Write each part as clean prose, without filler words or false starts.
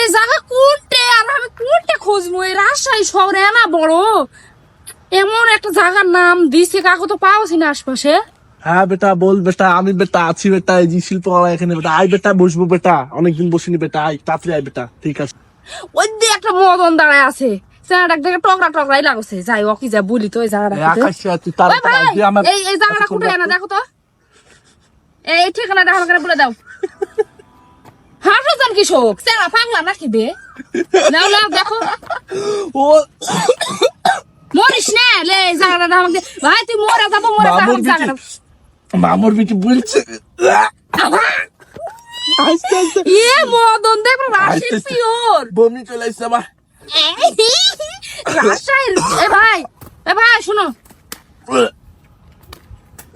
এই জায়গা কোনটে আর আমি কোনটে খুঁজবো? এই রাজশাহী শহরে না বড় এমন একটা জায়গার নাম দিছে, কাকু তো পাওছি না আশপাশে। হ্যাঁ বেটা বল বেটা, আমি বেটা আছি বেটা, এই যে শিল্পকলা এখানে বেটা, আই বেটা বসবো বেটা, অনেকদিন বসিনি বেটা, আই তাড়াতাড়ি আই বেটা। ঠিক আছে। ওই দিয়ে একটা মদন দাঁড়ায় আছে, চেহারা দেখে টকরা টকরাই লাগছে। যাই ও কি যা বলি তো এই জায়গাটা আকাশে তুই তাড়াতাড়ি আই, তুই আমার এই জায়গাটা কোথায় না দেখো তো, এই ঠিকানা দেখা করে বলে দাও। হাসুজন কৃষক চেহারা পাগলা নাকি বে? নাও নাও দেখো, ও মরিস না লে। এই জায়গাটা আমাকে ভাই তুই মরে যাবো, মরে যাবো। মামুর বিটি বলছে আস্তে আস্তে ইয়ে মদন দেখো রাশির পিওর বমি চলে আসছে আমার। রাজশাহীর। এ ভাই শোনো,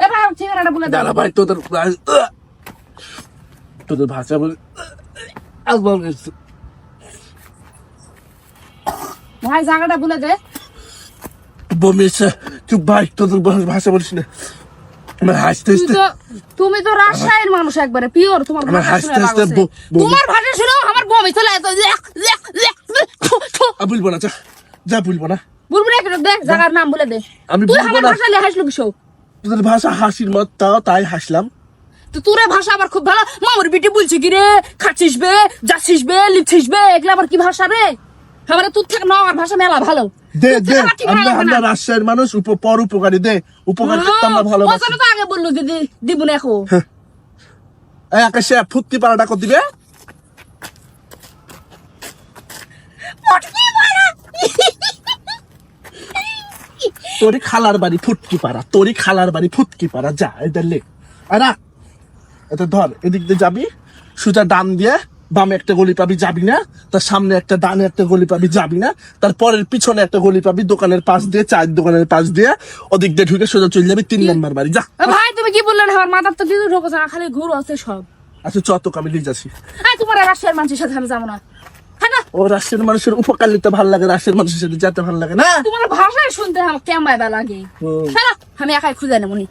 এ ভাই ঠিকানাটা বলে দাও। দাঁড়া ভাই, তোদের ভাষা বলে ভাই জায়গাটা বলে দে। বমি এসছে। চুপ ভাই, তোদের ভাষা বলিস না। আমার হাসতে হাসতে তুমি তো রাজশাহীর মানুষ একবারে পিওর, তোমার আমার ভাষা হাসতে শুনে হাসতে লাগছে। তোমার ভাষা শুনে আমার বমি চলে আসে। বলবো না, যা বলবো না। বলবো না কেন? দেখ জায়গার নাম বলে দে। আমি তুই বলবো আমার না। ভাষা লিয়ে হাসলো কিসব? তোদের ভাষা হাসির মত, তাই হাসলাম। তো তোর ভাষা আবার খুব ভালো। মামুর বিটি বলছি কি রে, খাচ্ছিস বে, যাচ্ছিস বে, লিখছিস বে, এগুলা আবার কি ভাষা রে? আমার তোর থেকে নওয়ার ভাষা মেলা ভালো। দে আমরা রাজশাহীর মানুষ, পর উপকারী, দে উপকার করতে আমরা ভালোবাসি। তো আগে বললো দিদি দিব না এখন। এই আকাশে ফুটকি পাড়াটা কর দিবে। তোরই খালার বাড়ি ফুটকি পাড়া, তোরই খালার বাড়ি ফুটকি পাড়া। যা এটা লে, আরা এটা ধর, এদিক দিয়ে যাবি, সোজা ডান দিয়ে বামে একটা গলি পাবি, যাবি না। তার সামনে একটা ডানে একটা গলি পাবি, যাবি না। তারপরের পিছনে একটা গলি পাবি, দোকানের পাশ দিয়ে, চায়ের দোকানের পাশ দিয়ে, ওদিক দিয়ে ঢুকে সোজা চলে যাবি 3 নম্বর বাড়ি। যা ভাই তুমি কি বললেন? আমার মাথার তো কিছু ঢোকছে না, খালি ঘুর আছে সব। আচ্ছা চ, তোকে আমি নিয়ে যাচ্ছি। তোমার রাশিয়ার মানুষের সাথে আমি যাবো না। ও রাষ্ট্রের মানুষের উপকার নিতে ভালো লাগে, রাষ্ট্রের মানুষের সাথে যেতে ভালো লাগে না। তোমার ভাষায় শুনতে আমার কেমন লাগে। আমি একাই খুঁজে নেবো নি।